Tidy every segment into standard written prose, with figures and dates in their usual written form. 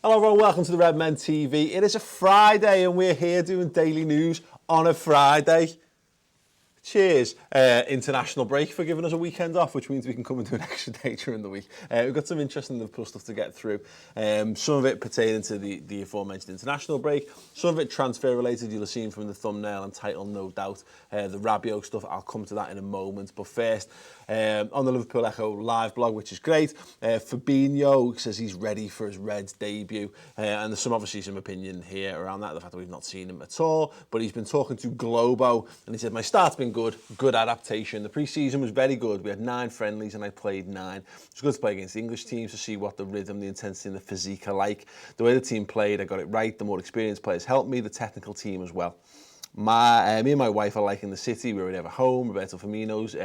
Hello everyone, welcome to the Redmen TV. It is a Friday and we're here doing daily news on a Friday. Cheers. International break for giving us a weekend off, which means we can come and do an extra day during the week. We've got some interesting Liverpool stuff to get through. Some of it pertaining to the aforementioned international break. Some of it transfer related, you'll have seen from the thumbnail and title, no doubt. The Rabiot stuff, I'll come to that in a moment. But first, on the Liverpool Echo live blog, which is great, Fabinho says he's ready for his Reds debut. And there's obviously some opinion here around that, the fact that we've not seen him at all. But he's been talking to Globo and he said, my start's been good adaptation. The pre-season was very good. We had 9 friendlies and I played 9. It's good to play against the English teams to see what the rhythm, the intensity and the physique are like. The way the team played, I got it right. The more experienced players helped me, the technical team as well. Me and my wife are liking the city. We were never home. Roberto Firmino's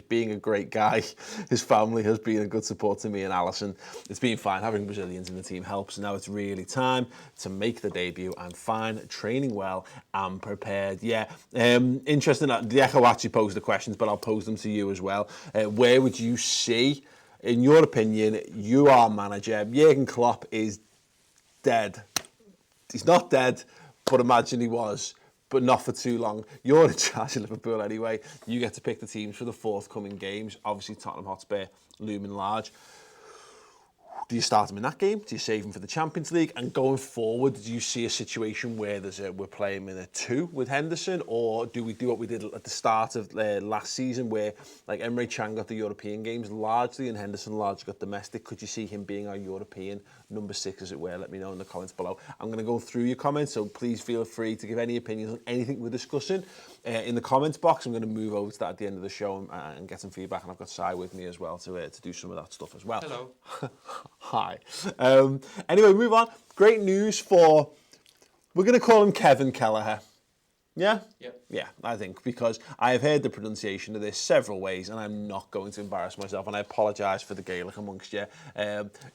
being a great guy. His family has been a good support to me and Alison. It's been fine. Having Brazilians in the team helps. Now it's really time to make the debut. I'm fine, training well, I'm prepared. Yeah, interesting. The Echo actually posed the questions, but I'll pose them to you as well. Where would you see, in your opinion, you are manager, Jurgen Klopp is dead. He's not dead, but imagine he was, but not for too long. You're in charge of Liverpool anyway. You get to pick the teams for the forthcoming games. Obviously, Tottenham Hotspur looming large. Do you start him in that game? Do you save him for the Champions League? And going forward, do you see a situation where we're playing in a 2 with Henderson? Or do we do what we did at the start of last season where like Emre Can got the European games largely and Henderson largely got domestic? Could you see him being our European number 6, as it were? Let me know in the comments below. I'm going to go through your comments, so please feel free to give any opinions on anything we're discussing in the comments box. I'm going to move over to that at the end of the show and get some feedback. And I've got Si with me as well to do some of that stuff as well. Hello. Hi. Anyway, move on. Great news for, we're going to call him Kevin Kelleher. Yeah? Yep. Yeah, I think, because I have heard the pronunciation of this several ways and I'm not going to embarrass myself, and I apologise for the Gaelic amongst you.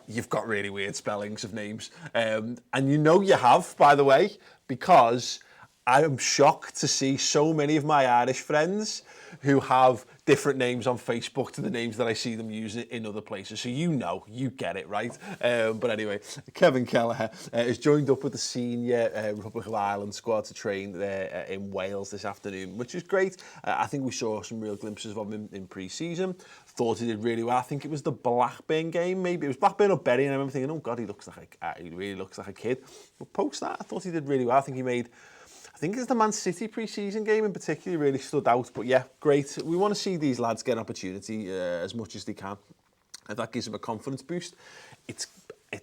You've got really weird spellings of names. And you know you have, by the way, because I am shocked to see so many of my Irish friends who have different names on Facebook to the names that I see them using in other places. So you get it, right? But anyway, Kevin Kelleher is joined up with the senior Republic of Ireland squad to train there in Wales this afternoon, which is great. I think we saw some real glimpses of him in pre-season. Thought he did really well. I think it was the Blackburn game, maybe. It was Blackburn or Bury, and I remember thinking, oh God, he really looks like a kid. But post that, I thought he did really well. I think it's the Man City pre-season game in particular really stood out. But yeah, great. We want to see these lads get an opportunity as much as they can. And that gives them a confidence boost. It's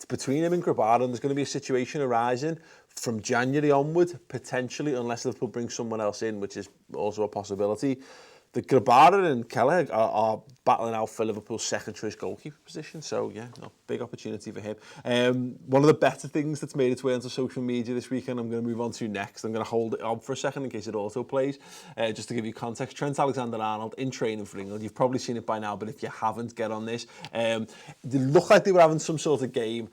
between him and Grabara, and there's going to be a situation arising from January onward, potentially, unless Liverpool bring someone else in, which is also a possibility. The Grabara and Kelleher are battling out for Liverpool's second choice goalkeeper position. So, yeah, big opportunity for him. One of the better things that's made its way onto social media this weekend, I'm going to move on to next. I'm going to hold it on for a second in case it auto plays. Just to give you context, Trent Alexander-Arnold in training for England. You've probably seen it by now, but if you haven't, get on this. They looked like they were having some sort of game.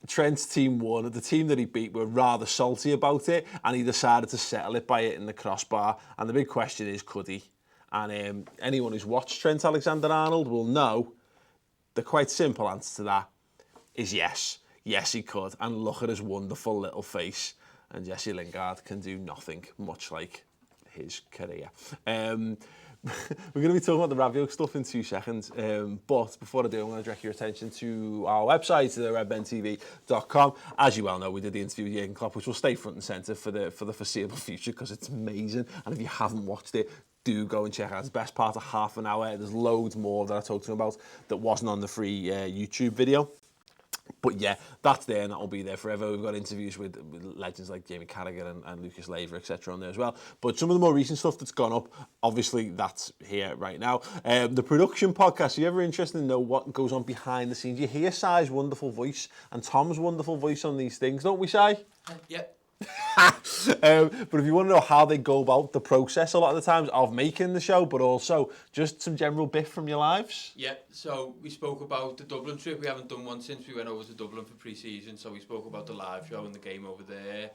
Trent's team won. The team that he beat were rather salty about it, and he decided to settle it by hitting the crossbar. And the big question is, could he? And anyone who's watched Trent Alexander-Arnold will know the quite simple answer to that is yes. Yes, he could. And look at his wonderful little face. And Jesse Lingard can do nothing, much like his career. We're going to be talking about the Rabiot stuff in 2 seconds. But before I do, I'm going to direct your attention to our website, redmentv.com. As you well know, we did the interview with Jurgen Klopp, which will stay front and centre for the foreseeable future because it's amazing. And if you haven't watched it, do go and check out. It's the best part of half an hour. There's loads more that I talked to him about that wasn't on the free YouTube video. But yeah, that's there and that'll be there forever. We've got interviews with legends like Jamie Carragher and Lucas Leiva, etc. on there as well. But some of the more recent stuff that's gone up, obviously that's here right now. The production podcast, are you ever interested in know what goes on behind the scenes? You hear Si's wonderful voice and Tom's wonderful voice on these things, don't we, Si? Yep. But if you want to know how they go about the process a lot of the times of making the show, but also just some general biff from your lives. Yeah, so we spoke about the Dublin trip. We haven't done one since we went over to Dublin for pre-season, so we spoke about the live show and the game over there.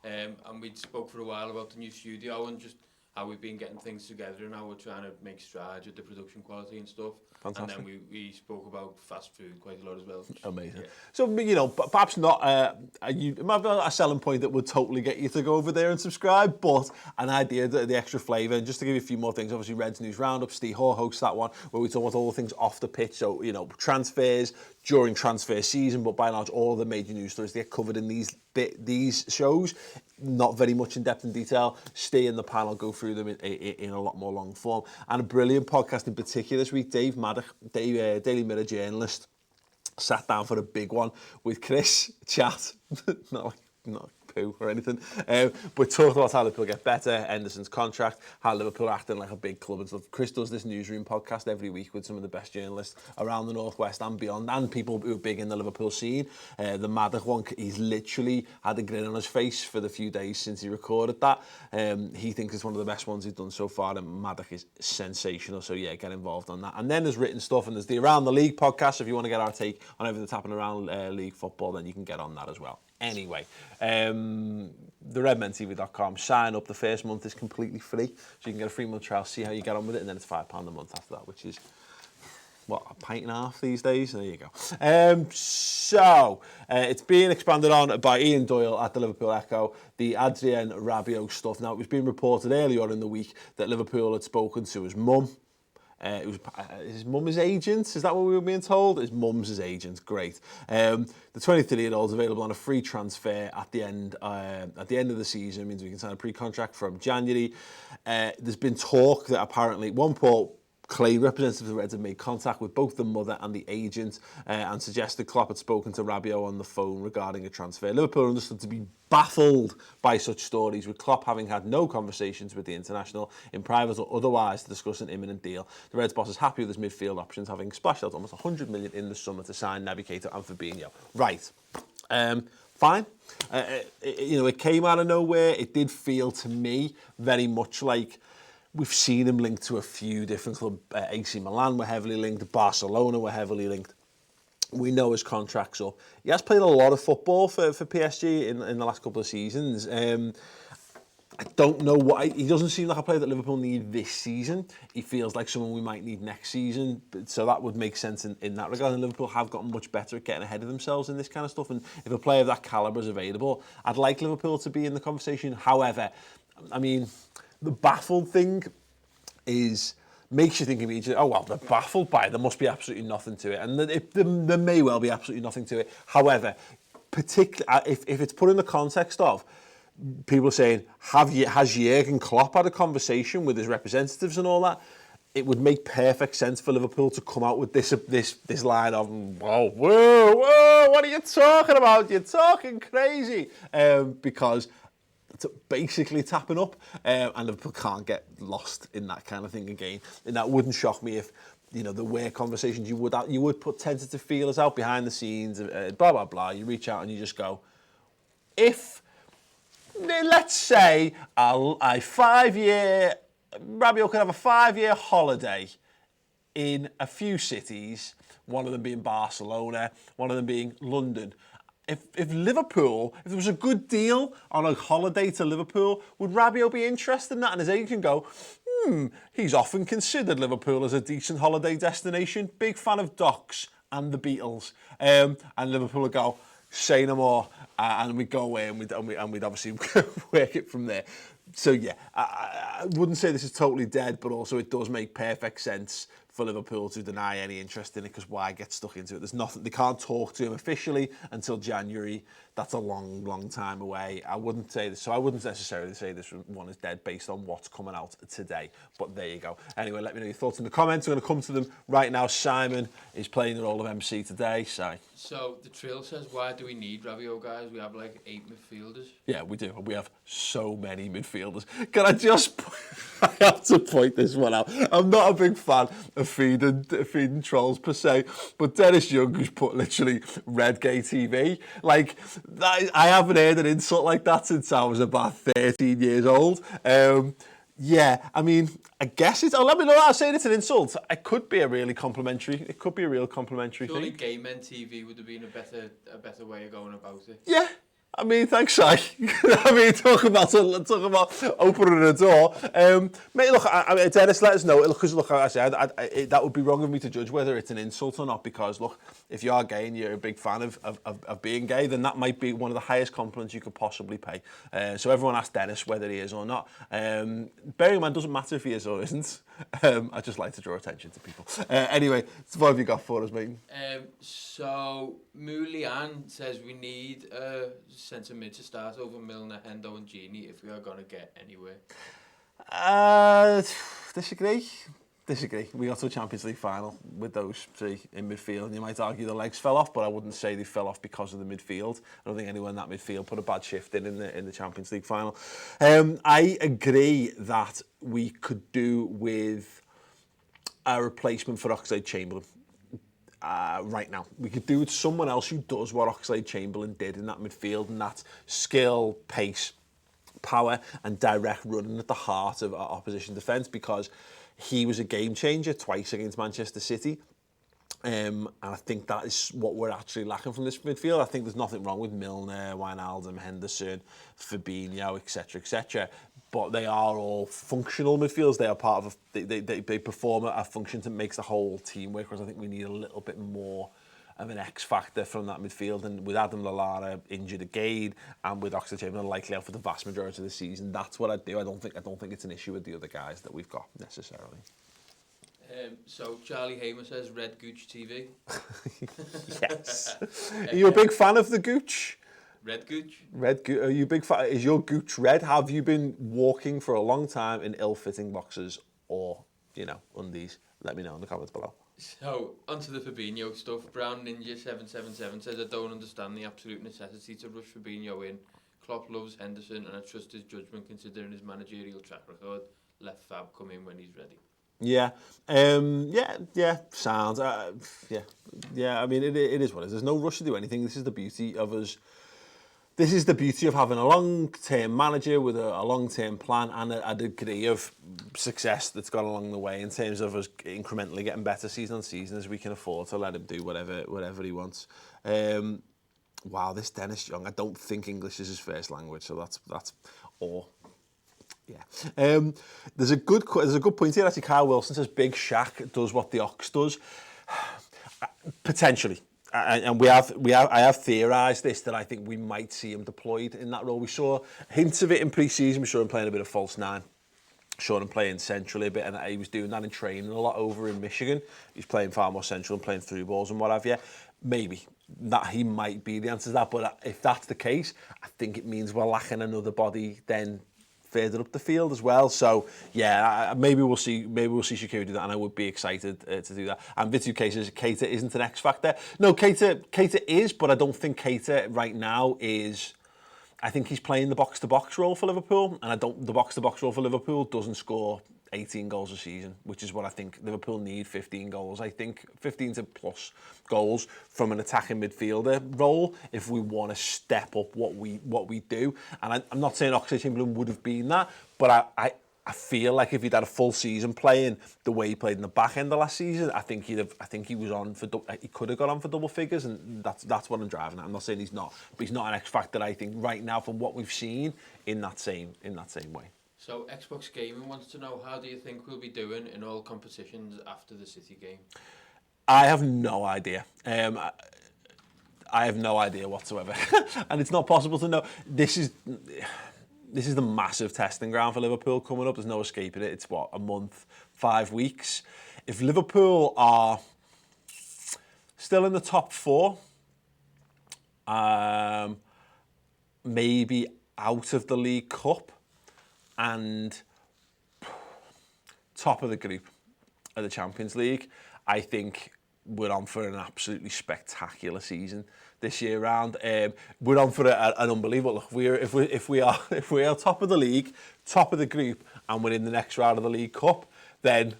And we spoke for a while about the new studio and just how we've been getting things together and how we're trying to make strides with the production quality and stuff. Fantastic. And then we spoke about fast food quite a lot as well. Amazing. Yeah. So, you know, perhaps not a selling point that would totally get you to go over there and subscribe, but an idea, the extra flavour. And just to give you a few more things, obviously, Reds News Roundup, Steve Hoare hosts that one, where we talk about all the things off the pitch. So, you know, transfers during transfer season, but by and large, all the major news stories they get covered in these shows. Not very much in depth and detail. Stay in the panel, go through them in a lot more long form. And a brilliant podcast in particular this week, Dave Maddock, Daily Mirror journalist, sat down for a big one with Chris, chat, not poo or anything, but talked about how Liverpool get better, Henderson's contract, how Liverpool are acting like a big club and stuff. Chris does this newsroom podcast every week with some of the best journalists around the Northwest and beyond, and people who are big in the Liverpool scene. The Maddock one, he's literally had a grin on his face for the few days since he recorded that. He thinks it's one of the best ones he's done so far, and Maddock is sensational, so yeah, get involved on that. And then there's written stuff, and there's the Around the League podcast. If you want to get our take on everything that's happening around league football, then you can get on that as well. Anyway, the redmentv.com, sign up. The first month is completely free, so you can get a 3-month trial, see how you get on with it, and then it's £5 a month after that, which is, what, a pint and a half these days? There you go. It's being expanded on by Ian Doyle at the Liverpool Echo, the Adrien Rabiot stuff. Now, it was being reported earlier in the week that Liverpool had spoken to his mum. It was his mum's agent. Is that what we were being told? His mum's his agent. Great. The 23-year-old is available on a free transfer at the end of the season. It means we can sign a pre-contract from January. There's been talk that apparently one Paul Clay, representatives of the Reds, have made contact with both the mother and the agent and suggested Klopp had spoken to Rabiot on the phone regarding a transfer. Liverpool are understood to be baffled by such stories, with Klopp having had no conversations with the international in private or otherwise to discuss an imminent deal. The Reds boss is happy with his midfield options, having splashed out almost 100 million in the summer to sign Naby Keita and Fabinho. Right. Fine. It came out of nowhere. It did feel to me very much like we've seen him linked to a few different clubs. AC Milan were heavily linked. Barcelona were heavily linked. We know his contract's up. He has played a lot of football for PSG in the last couple of seasons. I don't know what... He doesn't seem like a player that Liverpool need this season. He feels like someone we might need next season. So that would make sense in that regard. And Liverpool have gotten much better at getting ahead of themselves in this kind of stuff. And if a player of that calibre is available, I'd like Liverpool to be in the conversation. However, I mean, the baffled thing makes you think immediately, oh, well, they're baffled by it. There must be absolutely nothing to it. And there may well be absolutely nothing to it. However, particularly if it's put in the context of people saying, has Jurgen Klopp had a conversation with his representatives and all that, it would make perfect sense for Liverpool to come out with this line of, whoa, what are you talking about? You're talking crazy. Because basically tapping up, and Liverpool can't get lost in that kind of thing again. And that wouldn't shock me if, there were conversations you would put tentative feelers out behind the scenes, blah blah blah. You reach out and you just go, if let's say a 5-year Rabiot could have a 5-year holiday in a few cities, one of them being Barcelona, one of them being London. If Liverpool, if there was a good deal on a holiday to Liverpool, would Rabiot be interested in that? And his agent can go, he's often considered Liverpool as a decent holiday destination. Big fan of Docs and the Beatles. And Liverpool would go, say no more. And we'd go away and we'd obviously work it from there. So yeah, I wouldn't say this is totally dead, but also it does make perfect sense for Liverpool to deny any interest in it, because why get stuck into it? There's nothing. They can't talk to him officially until January. That's a long, long time away. I wouldn't say this, so I wouldn't necessarily say this one is dead based on what's coming out today. But there you go. Anyway, let me know your thoughts in the comments. I'm going to come to them right now. Simon is playing the role of MC today. So the Trill says, why do we need Rabiot, guys? We have like 8 midfielders. Yeah, we do. We have so many midfielders. Can I just... I have to point this one out. I'm not a big fan of feeding trolls per se, but Dennis Young, who's put literally Redgate TV, like, I haven't heard an insult like that since I was about 13 years old. Yeah, I mean, I guess it's... Oh, let me know that I'm saying it's an insult. It could be a really complimentary... It could be a real complimentary thing. Surely Gay Men TV would have been a better way of going about it. Yeah. I mean, thanks, Si. I mean, talk about opening a door. Mate, look, Dennis, let us know. Look, because look, I said that would be wrong of me to judge whether it's an insult or not. Because look, if you are gay and you're a big fan of being gay, then that might be one of the highest compliments you could possibly pay. So everyone ask Dennis whether he is or not. Bearing in mind, doesn't matter if he is or isn't. I just like to draw attention to people. Anyway, so what have you got for us, mate? So Moulian says we need a centre mid to start over Milner, Hendo and Gini if we are going to get anywhere. Disagree. We got to a Champions League final with those three in midfield, and you might argue the legs fell off, but I wouldn't say they fell off because of the midfield. I don't think anyone in that midfield put a bad shift in the Champions League final. I agree that we could do with a replacement for Oxlade-Chamberlain. Right now, we could do with someone else who does what Oxlade-Chamberlain did in that midfield, and that's skill, pace, power and direct running at the heart of our opposition defence, because he was a game changer twice against Manchester City. And I think that is what we're actually lacking from this midfield. I think there's nothing wrong with Milner, Wijnaldum, Henderson, Fabinho, etc., etc. But they are all functional midfields. They are part of they perform a function that makes the whole team work. Whereas I think we need a little bit more of an X factor from that midfield. And with Adam Lallana injured again, and with Oxlade-Chamberlain likely out for the vast majority of the season, that's what I do. I don't think it's an issue with the other guys that we've got necessarily. So Charlie Hamer says Red Gooch TV. Yes. Are you a big fan of the Gooch? Red Gooch? Red Gooch. Are you a big fan? Is your Gooch red? Have you been walking for a long time in ill-fitting boxers or, undies? Let me know in the comments below. So, onto the Fabinho stuff. Brown Ninja 777 says, I don't understand the absolute necessity to rush Fabinho in. Klopp loves Henderson and I trust his judgment considering his managerial track record. Let Fab come in when he's ready. Yeah, sounds. I mean, it is what it is. There's no rush to do anything. This is the beauty of us. This is the beauty of having a long-term manager with a long-term plan and a degree of success that's gone along the way in terms of us incrementally getting better season on season, as we can afford to let him do whatever he wants. Wow, this Dennis Young, I don't think English is his first language, so that's or. Yeah. There's a good point here. Actually, Kyle Wilson says Big Shaq does what the Ox does. Potentially. I have theorised this, that I think we might see him deployed in that role. We saw hints of it in pre-season. We saw him playing a bit of false nine. Saw him playing centrally a bit, and he was doing that in training a lot over in Michigan. He's playing far more central and playing through balls and what have you. Maybe that he might be the answer to that, but if that's the case, I think it means we're lacking another body then further up the field as well. So yeah, maybe we'll see Shaqiri do that, and I would be excited to do that. And Vitu K says Keita isn't an X factor. No, Keita is, but I don't think Keita right now is. I think he's playing the box to box role for Liverpool, and the box to box role for Liverpool doesn't score 18 goals a season, which is what I think Liverpool need. 15 goals. I think 15 to plus goals from an attacking midfielder role if we want to step up what we do. And I'm not saying Oxlade-Chamberlain would have been that, but I feel like if he'd had a full season playing the way he played in the back end of last season, I think he could have got on for double figures, and that's what I'm driving at. I'm not saying he's not, but he's not an X factor, I think, right now from what we've seen in that same way. So Xbox Gaming wants to know, how do you think we'll be doing in all competitions after the City game? I have no idea. I have no idea whatsoever, and it's not possible to know. This is the massive testing ground for Liverpool coming up. There's no escaping it. It's a month, 5 weeks. If Liverpool are still in the top four, maybe out of the League Cup, and top of the group of the Champions League, I think we're on for an absolutely spectacular season this year round. We're on for an unbelievable. Look, if we are top of the league, top of the group, and we're in the next round of the League Cup, then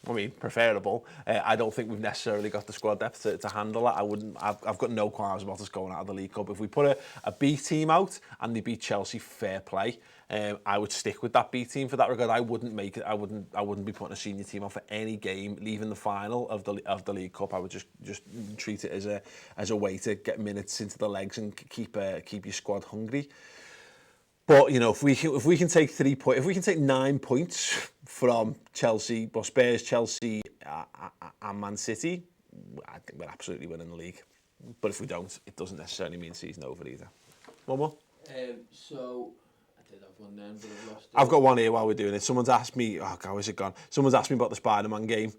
I mean, preferable. I don't think we've necessarily got the squad depth to handle that. I've got no qualms about us going out of the League Cup. If we put a B team out and they beat Chelsea, fair play. I would stick with that B team for that regard. I wouldn't make it. I wouldn't be putting a senior team on for any game, leaving the final of the League Cup. I would just treat it as a way to get minutes into the legs and keep your squad hungry. But you know, if we can take 3 points, if we can take 9 points from Chelsea, Spurs, Chelsea, and Man City, I think we're absolutely winning the league. But if we don't, it doesn't necessarily mean season over either. One more. So I did have one then, but I've lost it. I've got one here while we're doing it. Someone's asked me, oh God, where's it gone? Someone's asked me about the Spider-Man game.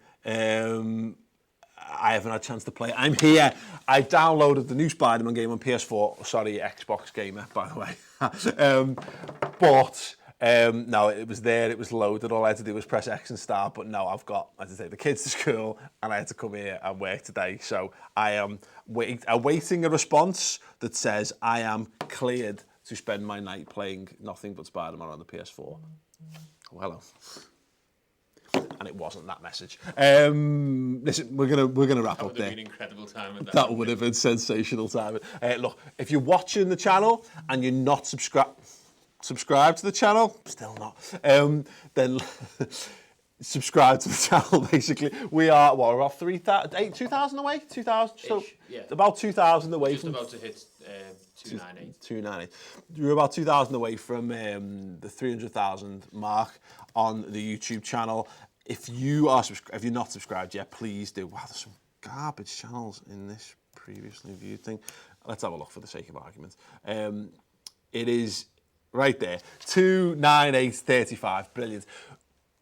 I haven't had a chance to play it. I'm here. I downloaded the new Spider-Man game on PS4. Sorry, Xbox gamer, by the way. No, it was there. It was loaded. All I had to do was press X and start. But no, I had to take the kids to school and I had to come here and work today. So I am awaiting a response that says I am cleared to spend my night playing nothing but Spider-Man on the PS4. Oh, hello. And it wasn't that message. Listen, we're gonna wrap up there. That would have been incredible time. That would have been sensational time. Look, if you're watching the channel and you're not subscribed to the channel, still not, then subscribe to the channel. Basically, we are we're about 2,000 away. 2,000, so yeah. About 2,000 away. Just from about to hit 298. 298. We're about 2,000 away from the 300,000 mark on the YouTube channel. If you're not subscribed yet, please do. Wow, there's some garbage channels in this previously viewed thing. Let's have a look for the sake of argument. It is right there, 298.35. Brilliant.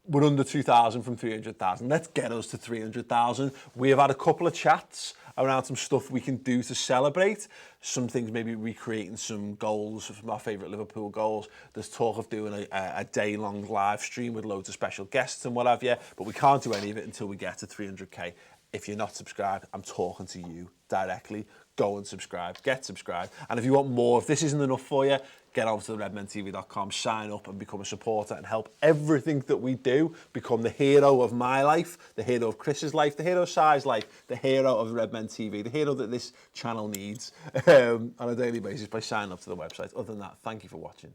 We're under 2,000 from 300,000. Let's get us to 300,000. We have had a couple of chats around some stuff we can do to celebrate. Some things, maybe recreating some goals, from our favourite Liverpool goals. There's talk of doing a day-long live stream with loads of special guests and what have you, but we can't do any of it until we get to 300k. If you're not subscribed, I'm talking to you directly. Go and subscribe, get subscribed. And if you want more, if this isn't enough for you, get over to the redmentv.com, sign up and become a supporter and help everything that we do become the hero of my life, the hero of Chris's life, the hero of Sai's life, the hero of Redmen TV, the hero that this channel needs on a daily basis by signing up to the website. Other than that, thank you for watching.